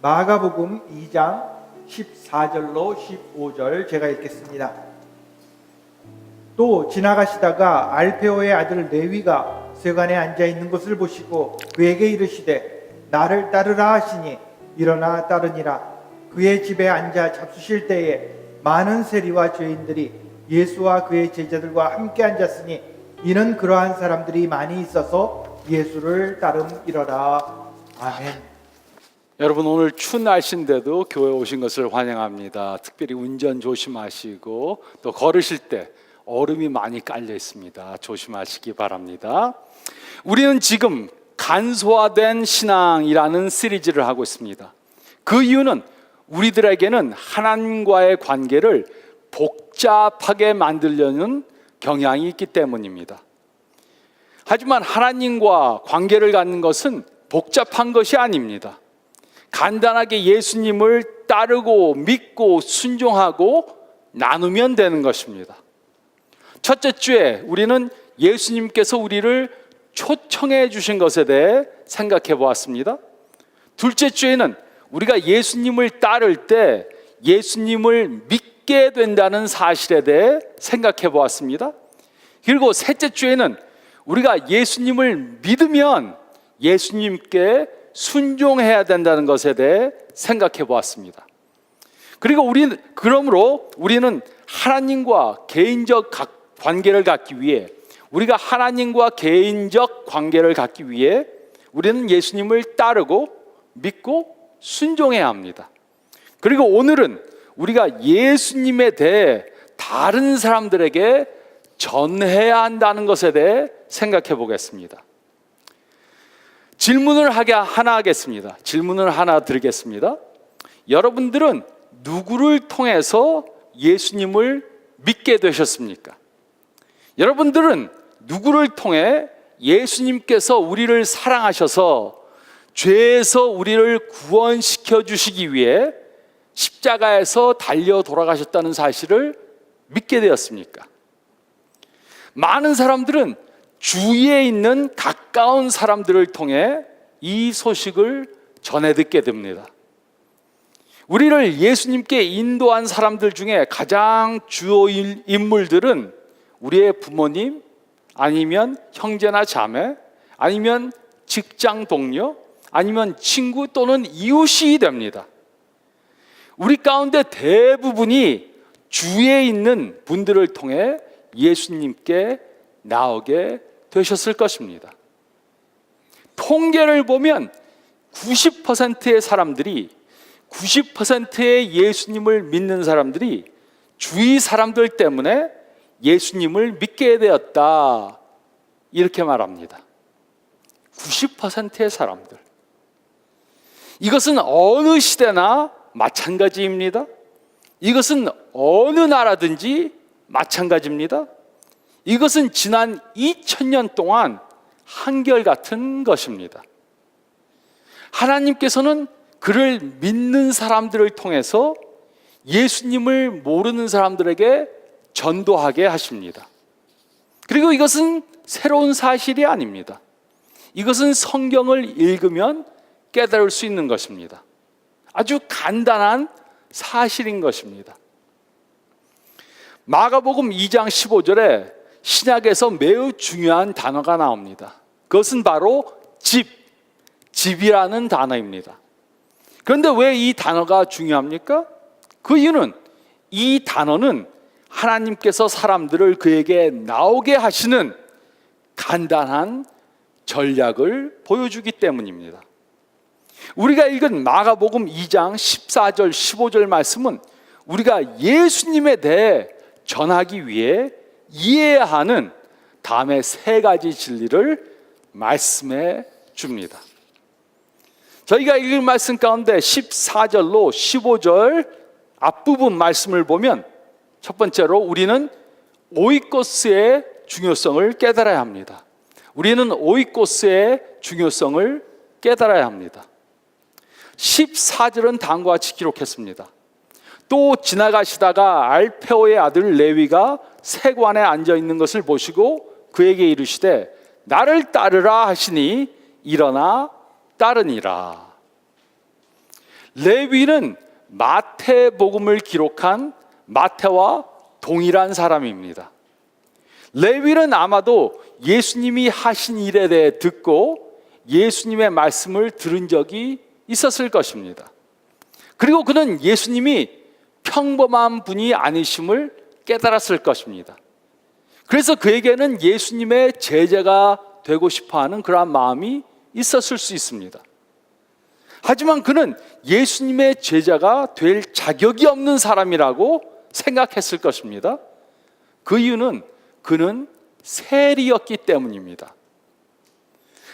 마가복음 2장 14절로 15절 제가 읽겠습니다. 또 지나가시다가 알페오의 아들 레위가 세관에 앉아 있는 것을 보시고 그에게 이르시되 나를 따르라 하시니 일어나 따르니라. 그의 집에 앉아 잡수실 때에 많은 세리와 죄인들이 예수와 그의 제자들과 함께 앉았으니 이는 그러한 사람들이 많이 있어서 예수를 따름이러라. 아멘. 여러분, 오늘 추운 날씨인데도 교회 오신 것을 환영합니다. 특별히 운전 조심하시고 또 걸으실 때 얼음이 많이 깔려 있습니다. 조심하시기 바랍니다. 우리는 지금 간소화된 신앙이라는 시리즈를 하고 있습니다. 그 이유는 우리들에게는 하나님과의 관계를 복잡하게 만들려는 경향이 있기 때문입니다. 하지만 하나님과 관계를 갖는 것은 복잡한 것이 아닙니다. 간단하게 예수님을 따르고 믿고 순종하고 나누면 되는 것입니다. 첫째 주에 우리는 예수님께서 우리를 초청해 주신 것에 대해 생각해 보았습니다. 둘째 주에는 우리가 예수님을 따를 때 예수님을 믿게 된다는 사실에 대해 생각해 보았습니다. 그리고 셋째 주에는 우리가 예수님을 믿으면 예수님께 순종해야 된다는 것에 대해 생각해 보았습니다. 그리고 그러므로 우리는 하나님과 개인적 관계를 갖기 위해, 우리가 하나님과 개인적 관계를 갖기 위해 우리는 예수님을 따르고 믿고 순종해야 합니다. 그리고 오늘은 우리가 예수님에 대해 다른 사람들에게 전해야 한다는 것에 대해 생각해 보겠습니다. 질문을 하나 하겠습니다. 질문을 하나 드리겠습니다. 여러분들은 누구를 통해서 예수님을 믿게 되셨습니까? 여러분들은 누구를 통해 예수님께서 우리를 사랑하셔서 죄에서 우리를 구원시켜 주시기 위해 십자가에서 달려 돌아가셨다는 사실을 믿게 되었습니까? 많은 사람들은 주위에 있는 가까운 사람들을 통해 이 소식을 전해 듣게 됩니다. 우리를 예수님께 인도한 사람들 중에 가장 주요 인물들은 우리의 부모님, 아니면 형제나 자매, 아니면 직장 동료, 아니면 친구 또는 이웃이 됩니다. 우리 가운데 대부분이 주위에 있는 분들을 통해 예수님께 나오게 되셨을 것입니다. 통계를 보면 90%의 사람들이, 90%의 예수님을 믿는 사람들이 주위 사람들 때문에 예수님을 믿게 되었다, 이렇게 말합니다. 90%의 사람들. 이것은 어느 시대나 마찬가지입니다. 이것은 어느 나라든지 마찬가지입니다. 이것은 지난 2000년 동안 한결같은 것입니다. 하나님께서는 그를 믿는 사람들을 통해서 예수님을 모르는 사람들에게 전도하게 하십니다. 그리고 이것은 새로운 사실이 아닙니다. 이것은 성경을 읽으면 깨달을 수 있는 것입니다. 아주 간단한 사실인 것입니다. 마가복음 2장 15절에 신약에서 매우 중요한 단어가 나옵니다. 그것은 바로 집이라는 단어입니다. 그런데 왜 이 단어가 중요합니까? 그 이유는 이 단어는 하나님께서 사람들을 그에게 나오게 하시는 간단한 전략을 보여주기 때문입니다. 우리가 읽은 마가복음 2장 14절 15절 말씀은 우리가 예수님에 대해 전하기 위해 이해해야 하는 다음에 세 가지 진리를 말씀해 줍니다. 저희가 읽은 말씀 가운데 14절로 15절 앞부분 말씀을 보면 첫 번째로 우리는 오이코스의 중요성을 깨달아야 합니다. 우리는 오이코스의 중요성을 깨달아야 합니다. 14절은 다음과 같이 기록했습니다. 또 지나가시다가 알페오의 아들 레위가 세관에 앉아 있는 것을 보시고 그에게 이르시되 나를 따르라 하시니 일어나 따르니라. 레위는 마태복음을 기록한 마태와 동일한 사람입니다. 레위는 아마도 예수님이 하신 일에 대해 듣고 예수님의 말씀을 들은 적이 있었을 것입니다. 그리고 그는 예수님이 평범한 분이 아니심을 깨달았을 것입니다. 그래서 그에게는 예수님의 제자가 되고 싶어하는 그러한 마음이 있었을 수 있습니다. 하지만 그는 예수님의 제자가 될 자격이 없는 사람이라고 생각했을 것입니다. 그 이유는 그는 세리였기 때문입니다.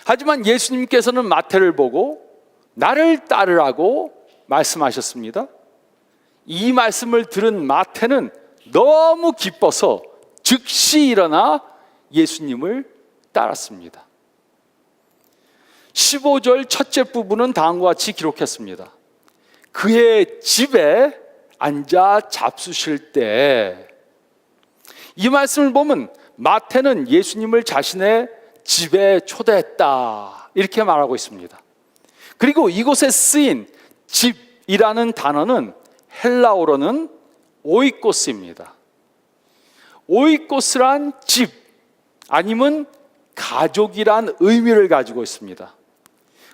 하지만 예수님께서는 마태를 보고 나를 따르라고 말씀하셨습니다. 이 말씀을 들은 마태는 너무 기뻐서 즉시 일어나 예수님을 따랐습니다. 15절 첫째 부분은 다음과 같이 기록했습니다. 그의 집에 앉아 잡수실 때, 이 말씀을 보면 마태는 예수님을 자신의 집에 초대했다 이렇게 말하고 있습니다. 그리고 이곳에 쓰인 집이라는 단어는 헬라어로는 오이코스입니다. 오이코스란 집 아니면 가족이란 의미를 가지고 있습니다.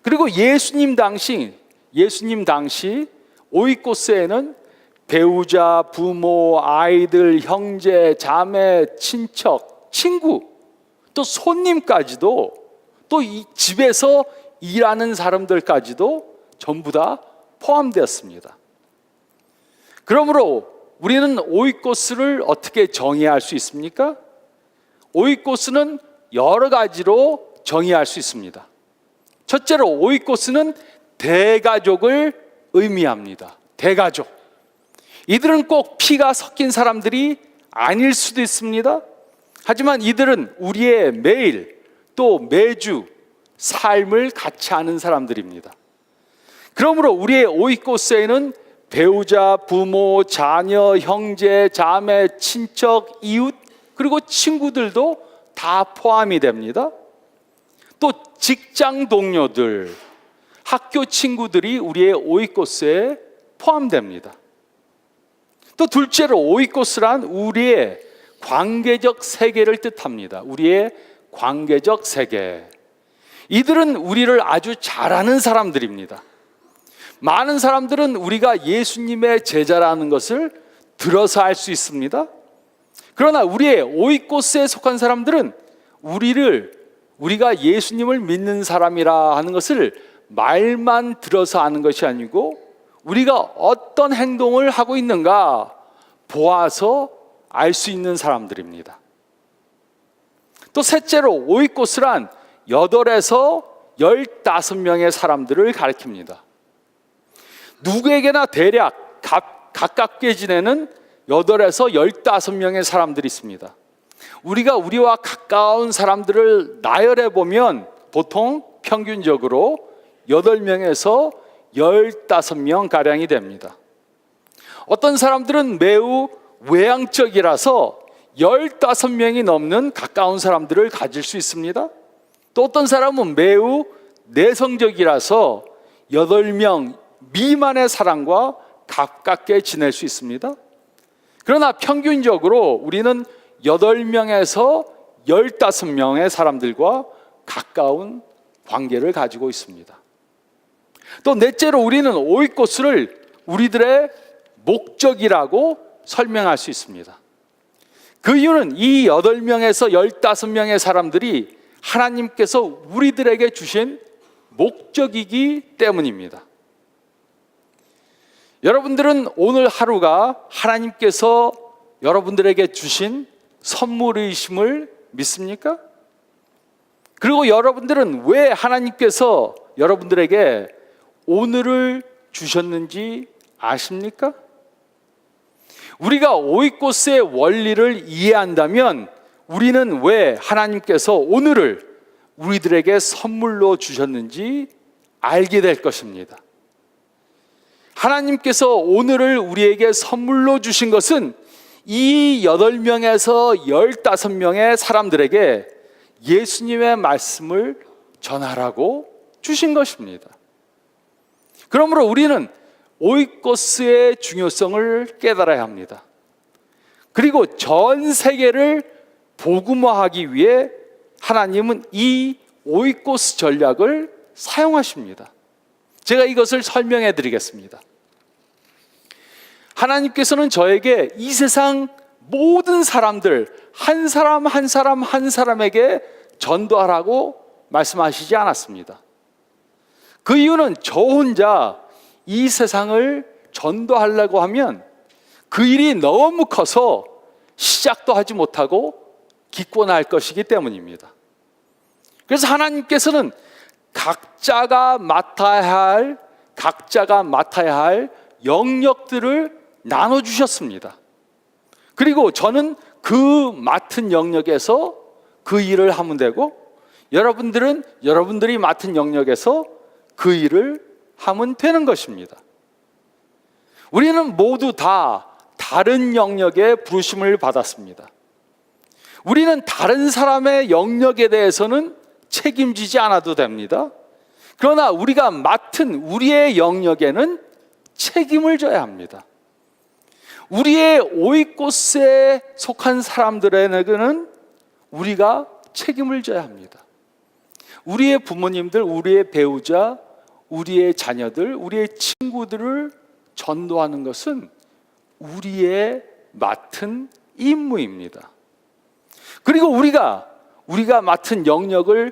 그리고 예수님 당시 오이코스에는 배우자, 부모, 아이들, 형제, 자매, 친척, 친구, 또 손님까지도, 또 이 집에서 일하는 사람들까지도 전부 다 포함되었습니다. 그러므로 우리는 오이코스를 어떻게 정의할 수 있습니까? 오이코스는 여러 가지로 정의할 수 있습니다. 첫째로 오이코스는 대가족을 의미합니다. 대가족. 이들은 꼭 피가 섞인 사람들이 아닐 수도 있습니다. 하지만 이들은 우리의 매일 또 매주 삶을 같이 하는 사람들입니다. 그러므로 우리의 오이코스에는 배우자, 부모, 자녀, 형제, 자매, 친척, 이웃, 그리고 친구들도 다 포함이 됩니다. 또 직장 동료들, 학교 친구들이 우리의 오이코스에 포함됩니다. 또 둘째로 오이코스란 우리의 관계적 세계를 뜻합니다. 우리의 관계적 세계. 이들은 우리를 아주 잘 아는 사람들입니다. 많은 사람들은 우리가 예수님의 제자라는 것을 들어서 알 수 있습니다. 그러나 우리의 오이코스에 속한 사람들은 우리가 예수님을 믿는 사람이라 하는 것을 말만 들어서 아는 것이 아니고 우리가 어떤 행동을 하고 있는가 보아서 알 수 있는 사람들입니다. 또 셋째로 오이코스란 8에서 15명의 사람들을 가리킵니다. 누구에게나 대략 가깝게 지내는 8에서 15명의 사람들이 있습니다. 우리와 가까운 사람들을 나열해 보면 보통 평균적으로 8명에서 15명 가량이 됩니다. 어떤 사람들은 매우 외향적이라서 15명이 넘는 가까운 사람들을 가질 수 있습니다. 또 어떤 사람은 매우 내성적이라서 8명 미만의 사람과 가깝게 지낼 수 있습니다. 그러나 평균적으로 우리는 8명에서 15명의 사람들과 가까운 관계를 가지고 있습니다. 또 넷째로 우리는 오이코스를 우리들의 목적이라고 설명할 수 있습니다. 그 이유는 이 8명에서 15명의 사람들이 하나님께서 우리들에게 주신 목적이기 때문입니다. 여러분들은 오늘 하루가 하나님께서 여러분들에게 주신 선물이심을 믿습니까? 그리고 여러분들은 왜 하나님께서 여러분들에게 오늘을 주셨는지 아십니까? 우리가 오이코스의 원리를 이해한다면 우리는 왜 하나님께서 오늘을 우리들에게 선물로 주셨는지 알게 될 것입니다. 하나님께서 오늘을 우리에게 선물로 주신 것은 이 8명에서 15명의 사람들에게 예수님의 말씀을 전하라고 주신 것입니다. 그러므로 우리는 오이코스의 중요성을 깨달아야 합니다. 그리고 전 세계를 복음화하기 위해 하나님은 이 오이코스 전략을 사용하십니다. 제가 이것을 설명해 드리겠습니다. 하나님께서는 저에게 이 세상 모든 사람들 한 사람 한 사람 한 사람에게 전도하라고 말씀하시지 않았습니다. 그 이유는 저 혼자 이 세상을 전도하려고 하면 그 일이 너무 커서 시작도 하지 못하고 기권할 것이기 때문입니다. 그래서 하나님께서는 각자가 맡아야 할 영역들을 나눠주셨습니다. 그리고 저는 그 맡은 영역에서 그 일을 하면 되고, 여러분들은 여러분들이 맡은 영역에서 그 일을 하면 되는 것입니다. 우리는 모두 다 다른 영역에 부르심을 받았습니다. 우리는 다른 사람의 영역에 대해서는 책임지지 않아도 됩니다. 그러나 우리가 맡은 우리의 영역에는 책임을 져야 합니다. 우리의 오이코스에 속한 사람들에게는 우리가 책임을 져야 합니다. 우리의 부모님들, 우리의 배우자, 우리의 자녀들, 우리의 친구들을 전도하는 것은 우리의 맡은 임무입니다. 그리고 우리가 맡은 영역을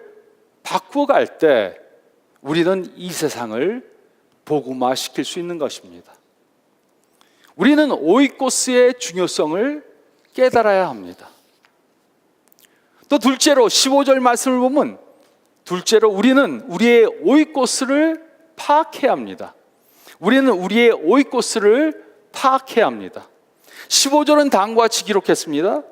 바꾸어 갈 때 우리는 이 세상을 복음화시킬 수 있는 것입니다. 우리는 오이코스의 중요성을 깨달아야 합니다. 또 둘째로 15절 말씀을 보면, 둘째로 우리는 우리의 오이코스를 파악해야 합니다. 우리는 우리의 오이코스를 파악해야 합니다. 15절은 다음과 같이 기록했습니다.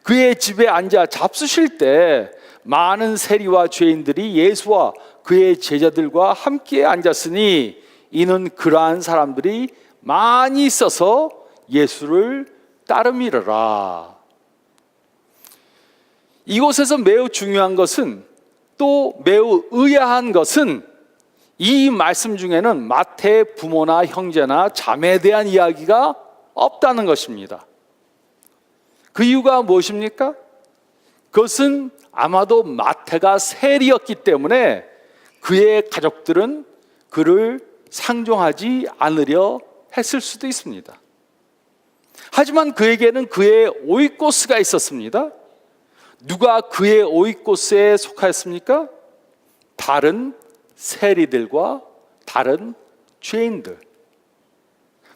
그의 집에 앉아 잡수실 때 많은 세리와 죄인들이 예수와 그의 제자들과 함께 앉았으니 이는 그러한 사람들이 많이 있어서 예수를 따름이러라. 이곳에서 매우 중요한 것은, 또 매우 의아한 것은, 이 말씀 중에는 마태의 부모나 형제나 자매에 대한 이야기가 없다는 것입니다. 그 이유가 무엇입니까? 그것은 아마도 마태가 세리였기 때문에 그의 가족들은 그를 상종하지 않으려 했을 수도 있습니다. 하지만 그에게는 그의 오이코스가 있었습니다. 누가 그의 오이코스에 속하였습니까? 다른 세리들과 다른 죄인들,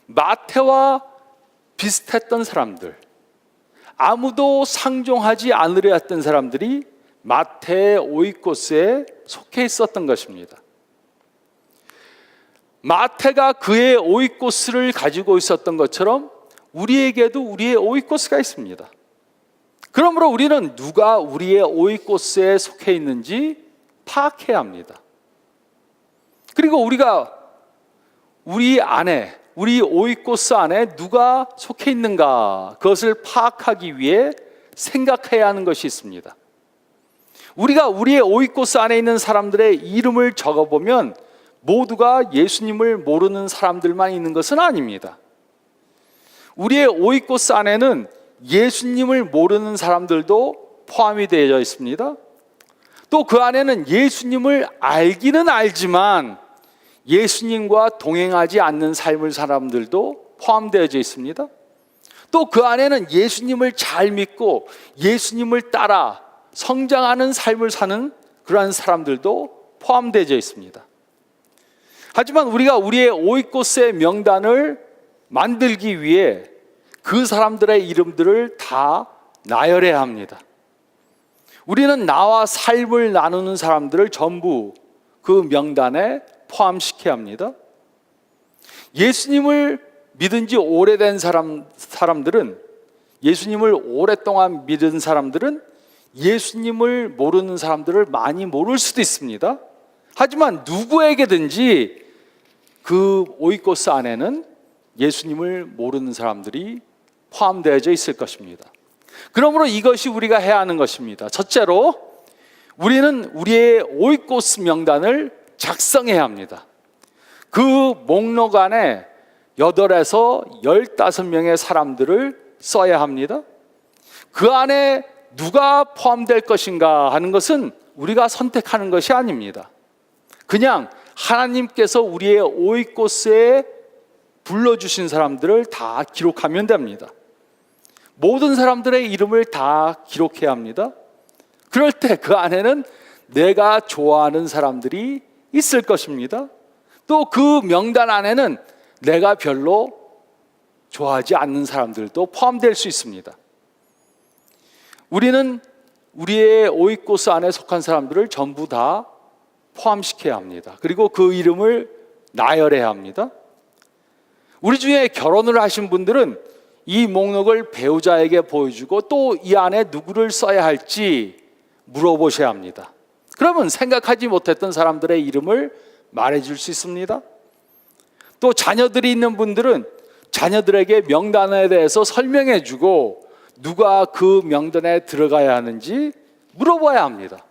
마태와 비슷했던 사람들, 아무도 상종하지 않으려 했던 사람들이 마태의 오이코스에 속해 있었던 것입니다. 마태가 그의 오이코스를 가지고 있었던 것처럼 우리에게도 우리의 오이코스가 있습니다. 그러므로 우리는 누가 우리의 오이코스에 속해 있는지 파악해야 합니다. 그리고 우리가 우리 안에, 우리 오이코스 안에 누가 속해 있는가, 그것을 파악하기 위해 생각해야 하는 것이 있습니다. 우리가 우리의 오이코스 안에 있는 사람들의 이름을 적어보면 모두가 예수님을 모르는 사람들만 있는 것은 아닙니다. 우리의 오이코스 안에는 예수님을 모르는 사람들도 포함이 되어 있습니다. 또 그 안에는 예수님을 알기는 알지만 예수님과 동행하지 않는 삶을 사람들도 포함되어져 있습니다. 또 그 안에는 예수님을 잘 믿고 예수님을 따라 성장하는 삶을 사는 그러한 사람들도 포함되어져 있습니다. 하지만 우리가 우리의 오이코스의 명단을 만들기 위해 그 사람들의 이름들을 다 나열해야 합니다. 우리는 나와 삶을 나누는 사람들을 전부 그 명단에 포함시켜야 합니다. 예수님을 믿은 지 오래된 사람들은, 예수님을 오랫동안 믿은 사람들은 예수님을 모르는 사람들을 많이 모를 수도 있습니다. 하지만 누구에게든지 그 오이코스 안에는 예수님을 모르는 사람들이 포함되어져 있을 것입니다. 그러므로 이것이 우리가 해야 하는 것입니다. 첫째로 우리는 우리의 오이코스 명단을 작성해야 합니다. 그 목록 안에 8에서 15명의 사람들을 써야 합니다. 그 안에 누가 포함될 것인가 하는 것은 우리가 선택하는 것이 아닙니다. 그냥 하나님께서 우리의 오이코스에 불러주신 사람들을 다 기록하면 됩니다. 모든 사람들의 이름을 다 기록해야 합니다. 그럴 때 그 안에는 내가 좋아하는 사람들이 있을 것입니다. 또 그 명단 안에는 내가 별로 좋아하지 않는 사람들도 포함될 수 있습니다. 우리는 우리의 오이코스 안에 속한 사람들을 전부 다 포함시켜야 합니다. 그리고 그 이름을 나열해야 합니다. 우리 중에 결혼을 하신 분들은 이 목록을 배우자에게 보여주고 또 이 안에 누구를 써야 할지 물어보셔야 합니다. 그러면 생각하지 못했던 사람들의 이름을 말해줄 수 있습니다. 또 자녀들이 있는 분들은 자녀들에게 명단에 대해서 설명해주고 누가 그 명단에 들어가야 하는지 물어봐야 합니다.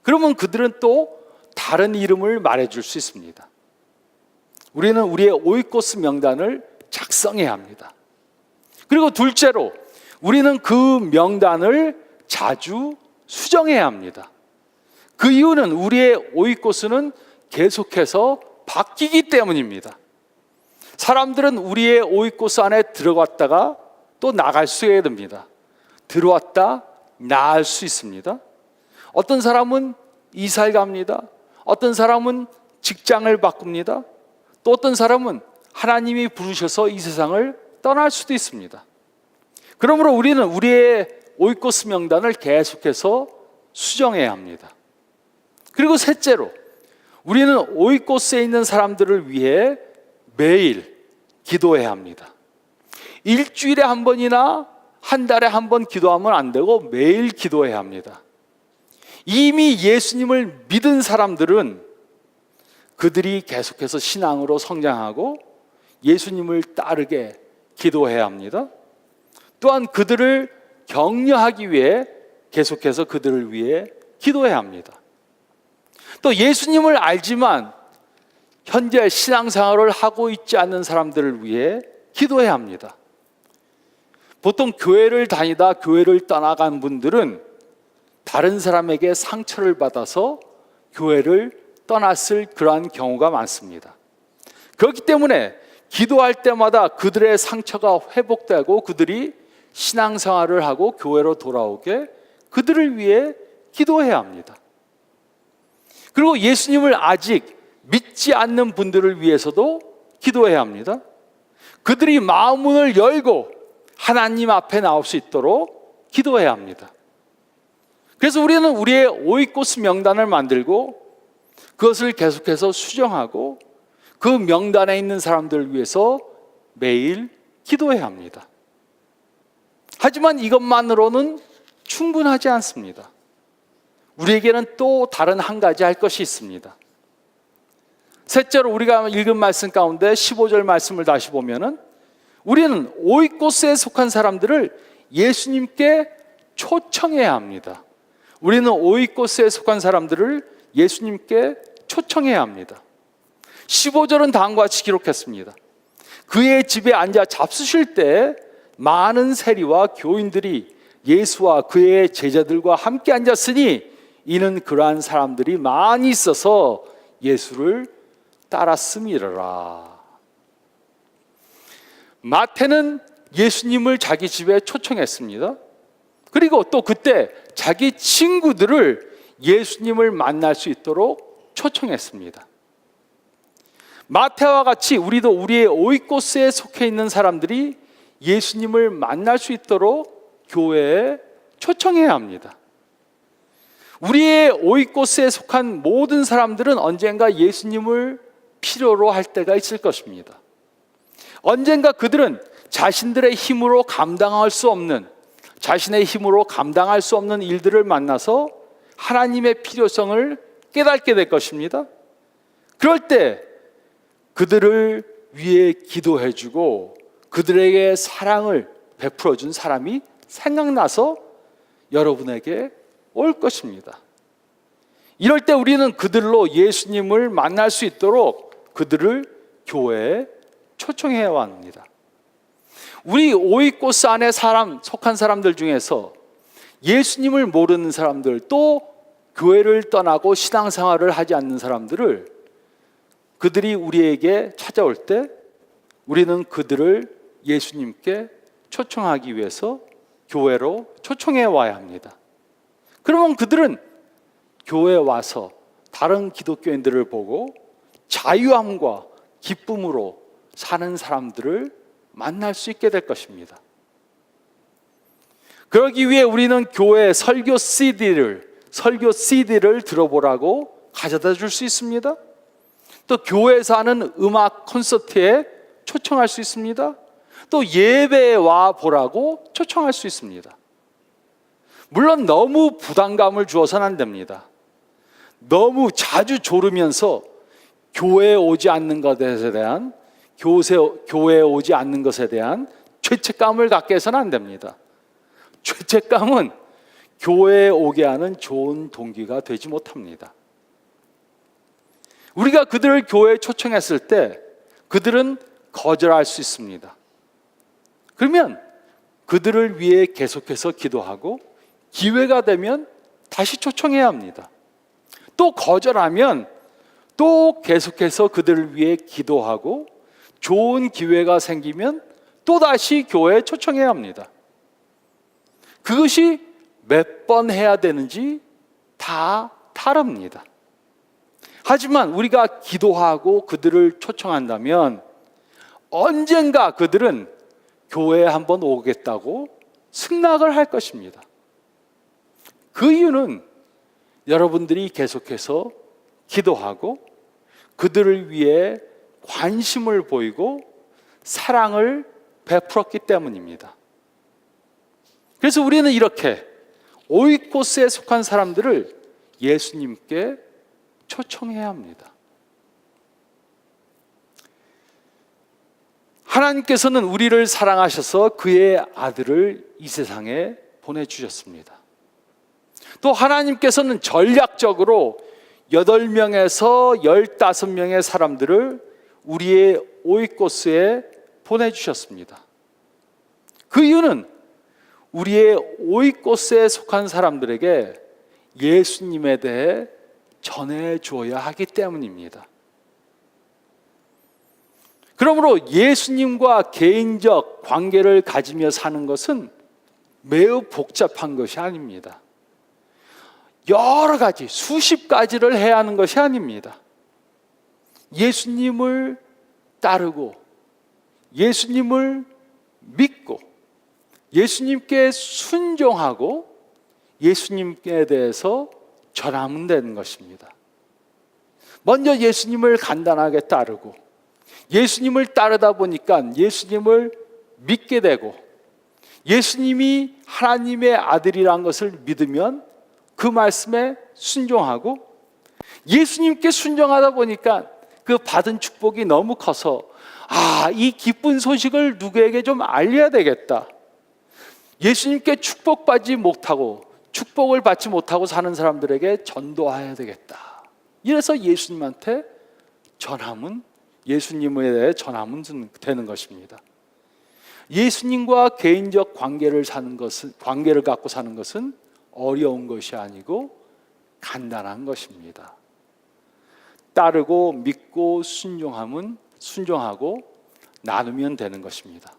그러면 그들은 또 다른 이름을 말해줄 수 있습니다. 우리는 우리의 오이코스 명단을 작성해야 합니다. 그리고 둘째로 우리는 그 명단을 자주 수정해야 합니다. 그 이유는 우리의 오이코스는 계속해서 바뀌기 때문입니다. 사람들은 우리의 오이코스 안에 들어갔다가 또 나갈 수 있어야 됩니다. 들어왔다 나갈 수 있습니다. 어떤 사람은 이사를 갑니다. 어떤 사람은 직장을 바꿉니다. 또 어떤 사람은 하나님이 부르셔서 이 세상을 떠날 수도 있습니다. 그러므로 우리는 우리의 오이코스 명단을 계속해서 수정해야 합니다. 그리고 셋째로 우리는 오이코스에 있는 사람들을 위해 매일 기도해야 합니다. 일주일에 한 번이나 한 달에 한 번 기도하면 안 되고 매일 기도해야 합니다. 이미 예수님을 믿은 사람들은 그들이 계속해서 신앙으로 성장하고 예수님을 따르게 기도해야 합니다. 또한 그들을 격려하기 위해 계속해서 그들을 위해 기도해야 합니다. 또 예수님을 알지만 현재 신앙생활을 하고 있지 않는 사람들을 위해 기도해야 합니다. 보통 교회를 다니다 교회를 떠나간 분들은 다른 사람에게 상처를 받아서 교회를 떠났을 그러한 경우가 많습니다. 그렇기 때문에 기도할 때마다 그들의 상처가 회복되고 그들이 신앙생활을 하고 교회로 돌아오게 그들을 위해 기도해야 합니다. 그리고 예수님을 아직 믿지 않는 분들을 위해서도 기도해야 합니다. 그들이 마음문을 열고 하나님 앞에 나올 수 있도록 기도해야 합니다. 그래서 우리는 우리의 오이코스 명단을 만들고 그것을 계속해서 수정하고 그 명단에 있는 사람들을 위해서 매일 기도해야 합니다. 하지만 이것만으로는 충분하지 않습니다. 우리에게는 또 다른 한 가지 할 것이 있습니다. 셋째로 우리가 읽은 말씀 가운데 15절 말씀을 다시 보면은 우리는 오이코스에 속한 사람들을 예수님께 초청해야 합니다. 우리는 오이코스에 속한 사람들을 예수님께 초청해야 합니다. 15절은 다음과 같이 기록했습니다. 그의 집에 앉아 잡수실 때 많은 세리와 교인들이 예수와 그의 제자들과 함께 앉았으니 이는 그러한 사람들이 많이 있어서 예수를 따랐음이라. 마태는 예수님을 자기 집에 초청했습니다. 그리고 또 그때 자기 친구들을 예수님을 만날 수 있도록 초청했습니다. 마태와 같이 우리도 우리의 오이코스에 속해 있는 사람들이 예수님을 만날 수 있도록 교회에 초청해야 합니다. 우리의 오이코스에 속한 모든 사람들은 언젠가 예수님을 필요로 할 때가 있을 것입니다. 언젠가 그들은 자신들의 힘으로 감당할 수 없는, 자신의 힘으로 감당할 수 없는 일들을 만나서 하나님의 필요성을 깨닫게 될 것입니다. 그럴 때 그들을 위해 기도해주고 그들에게 사랑을 베풀어준 사람이 생각나서 여러분에게 올 것입니다. 이럴 때 우리는 그들로 예수님을 만날 수 있도록 그들을 교회에 초청해 왔습니다. 우리 오이코스 안에 속한 사람들 중에서 예수님을 모르는 사람들, 또 교회를 떠나고 신앙생활을 하지 않는 사람들을 그들이 우리에게 찾아올 때 우리는 그들을 예수님께 초청하기 위해서 교회로 초청해 와야 합니다. 그러면 그들은 교회에 와서 다른 기독교인들을 보고 자유함과 기쁨으로 사는 사람들을 만날 수 있게 될 것입니다. 그러기 위해 우리는 교회 설교 CD를 들어보라고 가져다 줄 수 있습니다. 또 교회에서 하는 음악 콘서트에 초청할 수 있습니다. 또 예배에 와 보라고 초청할 수 있습니다. 물론 너무 부담감을 주어서는 안 됩니다. 너무 자주 조르면서 교회에 오지 않는 것에 대한 교회에 오지 않는 것에 대한 죄책감을 갖게 해서는 안 됩니다. 죄책감은 교회에 오게 하는 좋은 동기가 되지 못합니다. 우리가 그들을 교회에 초청했을 때 그들은 거절할 수 있습니다. 그러면 그들을 위해 계속해서 기도하고 기회가 되면 다시 초청해야 합니다. 또 거절하면 또 계속해서 그들을 위해 기도하고 좋은 기회가 생기면 또 다시 교회에 초청해야 합니다. 그것이 몇 번 해야 되는지 다 다릅니다. 하지만 우리가 기도하고 그들을 초청한다면 언젠가 그들은 교회에 한번 오겠다고 승낙을 할 것입니다. 그 이유는 여러분들이 계속해서 기도하고 그들을 위해 관심을 보이고 사랑을 베풀었기 때문입니다. 그래서 우리는 이렇게 오이코스에 속한 사람들을 예수님께 초청해야 합니다. 하나님께서는 우리를 사랑하셔서 그의 아들을 이 세상에 보내주셨습니다. 또 하나님께서는 전략적으로 8명에서 15명의 사람들을 우리의 오이코스에 보내주셨습니다. 그 이유는 우리의 오이코스에 속한 사람들에게 예수님에 대해 전해줘야 하기 때문입니다. 그러므로 예수님과 개인적 관계를 가지며 사는 것은 매우 복잡한 것이 아닙니다. 여러 가지, 수십 가지를 해야 하는 것이 아닙니다. 예수님을 따르고 예수님을 믿고 예수님께 순종하고 예수님께 대해서 전하면 되는 것입니다. 먼저 예수님을 간단하게 따르고 예수님을 따르다 보니까 예수님을 믿게 되고 예수님이 하나님의 아들이란 것을 믿으면 그 말씀에 순종하고 예수님께 순종하다 보니까 그 받은 축복이 너무 커서 이 기쁜 소식을 누구에게 좀 알려야 되겠다. 예수님께 축복을 받지 못하고 사는 사람들에게 전도해야 되겠다. 이래서 예수님한테 예수님에 대해 전하면 되는 것입니다. 예수님과 개인적 관계를 갖고 사는 것은 어려운 것이 아니고 간단한 것입니다. 따르고 믿고 순종하고 나누면 되는 것입니다.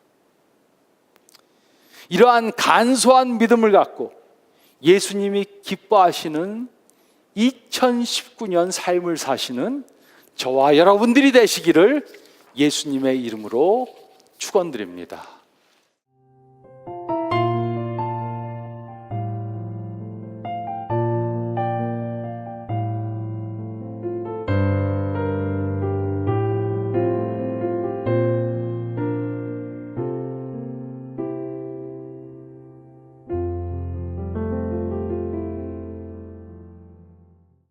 이러한 간소한 믿음을 갖고 예수님이 기뻐하시는 2019년 삶을 사시는 저와 여러분들이 되시기를 예수님의 이름으로 축원드립니다.